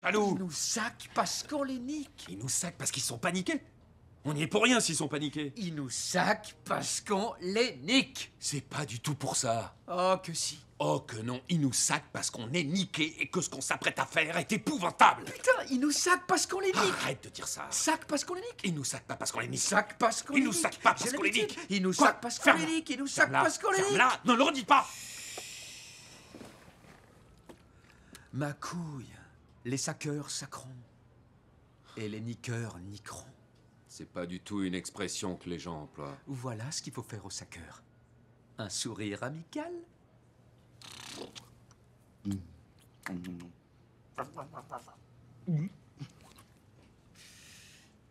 Allô? Ils nous saquent parce qu'on les nique. Ils nous saquent parce qu'ils sont paniqués. On n'y est pour rien s'ils sont paniqués. Ils nous saquent parce qu'on les nique. C'est pas du tout pour ça. Oh que si. Oh que non, ils nous saquent parce qu'on est niqués et que ce qu'on s'apprête à faire est épouvantable. Putain, ils nous saquent parce qu'on les nique. Arrête de dire ça. Saquent parce qu'on les nique. Ils nous saquent pas parce qu'on les nique. Saquent parce qu'on les Ils nique. nous saquent pas parce J'ai qu'on les l'habitude. nique. Ils nous Quoi? saquent parce qu'on Ferme-la. les nique. Ils nous saquent Ferme-la. parce qu'on les nique. Ferme-la. Ne le redis pas. Ma couille, les saqueurs saqueront. Et les niqueurs niqueront. C'est pas du tout une expression que les gens emploient. Voilà ce qu'il faut faire aux saqueurs. Un sourire amical.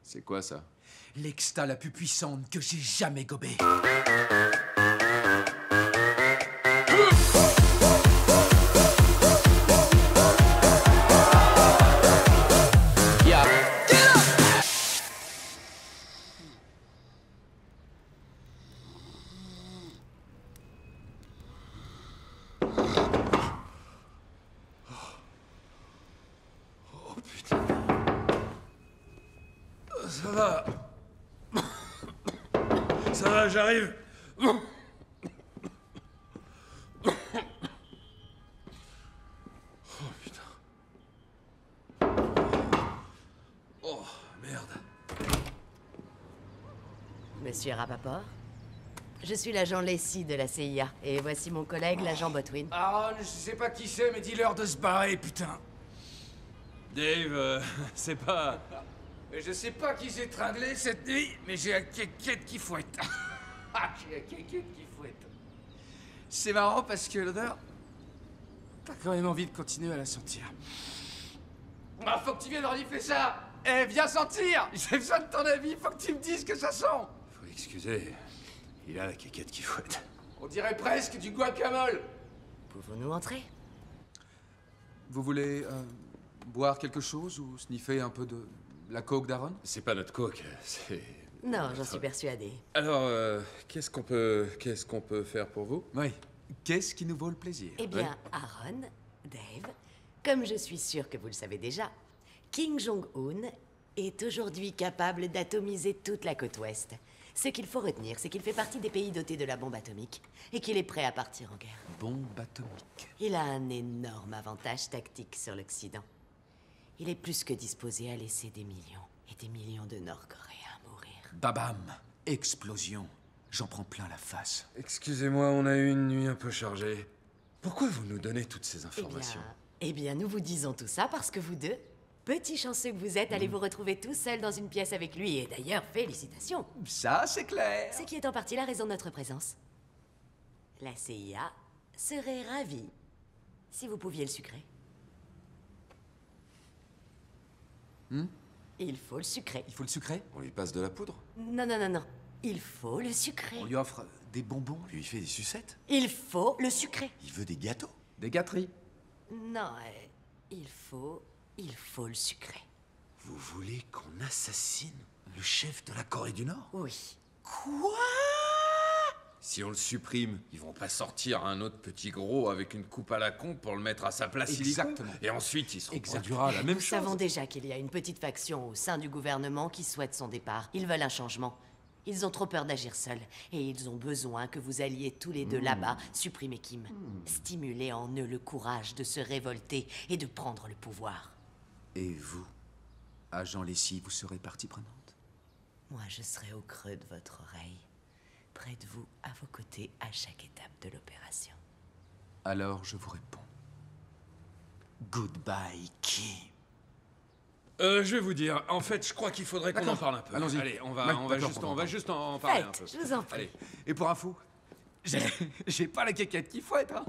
C'est quoi ça? L'exta la plus puissante que j'ai jamais gobée. Oh putain. Ça va. Ça va, j'arrive. Oh putain. Oh merde. Monsieur Rappaport, je suis l'agent Lacey de la CIA, et voici mon collègue, l'agent Botwin. Ah, je sais pas qui c'est, mais dis-leur de se barrer, putain. Dave, c'est pas... Je sais pas qui s'est tringlé cette nuit, mais j'ai un kékette qui fouette. J'ai un kékette qui fouette. C'est marrant parce que l'odeur... T'as quand même envie de continuer à la sentir. Ah, faut que tu viennes renifler ça. Eh, viens sentir. J'ai besoin de ton avis, faut que tu me dises que ça sent. Faut excuser. Il a la quéquette qui fouette. On dirait presque du guacamole. Pouvons-nous entrer? Vous voulez boire quelque chose ou sniffer un peu de la coke d'Aaron? C'est pas notre coque, c'est... Non, j'en suis persuadée. Alors, qu'est-ce qu'on peut faire pour vous? Oui. Qu'est-ce qui nous vaut le plaisir? Eh bien, Aaron, Dave, comme je suis sûre que vous le savez déjà, Kim Jong-un est aujourd'hui capable d'atomiser toute la côte ouest. Ce qu'il faut retenir, c'est qu'il fait partie des pays dotés de la bombe atomique et qu'il est prêt à partir en guerre. Bombe atomique. Il a un énorme avantage tactique sur l'Occident. Il est plus que disposé à laisser des millions et des millions de Nord-Coréens mourir. Babam. Explosion. J'en prends plein la face. Excusez-moi, on a eu une nuit un peu chargée. Pourquoi vous nous donnez toutes ces Eh informations? bien, nous vous disons tout ça parce que vous deux, petits chanceux que vous êtes, allez vous retrouver tout seuls dans une pièce avec lui. Et d'ailleurs, félicitations. Ça, c'est clair. Ce qui est en partie la raison de notre présence. La CIA serait ravie si vous pouviez le sucrer. Il faut le sucrer. Il faut le sucrer? On lui passe de la poudre? Non, non, non, non. Il faut le sucrer. On lui offre des bonbons? On lui fait des sucettes? Il faut le sucrer. Il veut des gâteaux? Des gâteries? Non, il faut le sucrer. Vous voulez qu'on assassine le chef de la Corée du Nord? Oui. Quoi? Si on le supprime, ils vont pas sortir un autre petit gros avec une coupe à la con pour le mettre à sa place illico. Exactement. Et ensuite, il se Exactement. reproduira la même Nous chose. savons déjà qu'il y a une petite faction au sein du gouvernement qui souhaite son départ. Ils veulent un changement. Ils ont trop peur d'agir seuls. Et ils ont besoin que vous alliez tous les deux là-bas, supprimer Kim. Stimuler en eux le courage de se révolter et de prendre le pouvoir. Et vous, agent Lacey, vous serez partie prenante? Moi, je serai au creux de votre oreille, près de vous, à vos côtés, à chaque étape de l'opération. Alors je vous réponds. Goodbye, Kim. Je vais vous dire, en fait, je crois qu'il faudrait qu'on en parle un peu. Allons-y. Allez, on Ouais, va d'accord, juste en parler un peu. Faites, je vous en prie. Allez. Et pour info, j'ai pas la quéquette qui fouette, hein.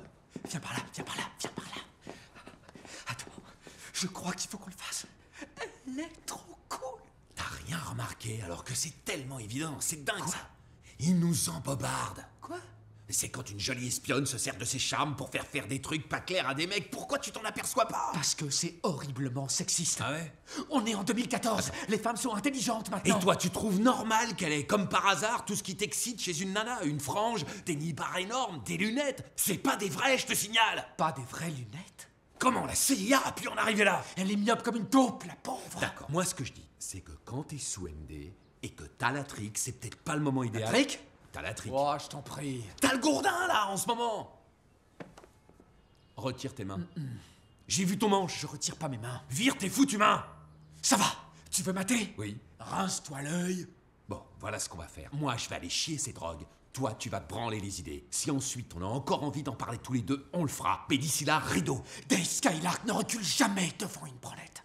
Viens par là, viens par là, viens par là. Attends, je crois qu'il faut qu'on le fasse. Elle est trop cool. T'as rien remarqué alors que c'est tellement évident, c'est dingue ça. Ils nous embobardent. Quoi? C'est quand une jolie espionne se sert de ses charmes pour faire des trucs pas clairs à des mecs. Pourquoi tu t'en aperçois pas? Parce que c'est horriblement sexiste. Ah ouais? On est en 2014, les femmes sont intelligentes maintenant. Et toi, tu trouves normal qu'elle ait, comme par hasard, tout ce qui t'excite chez une nana? Une frange, des nibards énormes, des lunettes? C'est pas des vrais, je te signale. Pas des vraies lunettes? Comment la CIA a pu en arriver là? Elle est myope comme une taupe, la pauvre. D'accord, moi ce que je dis, c'est que quand t'es sous MD et que t'as la trique, c'est peut-être pas le moment idéal. Trick? T'as la trique. Oh, je t'en prie. T'as le gourdin là en ce moment. Retire tes mains. J'ai vu ton manche. Je retire pas mes mains. Vire tes foutues mains. Ça va. Tu veux mater? Oui. Rince-toi l'œil. Bon, voilà ce qu'on va faire. Moi, je vais aller chier ces drogues. Toi, tu vas te branler les idées. Si ensuite on a encore envie d'en parler tous les deux, on le fera. Mais d'ici là, rideau. Dave Skylark ne recule jamais devant une branlette.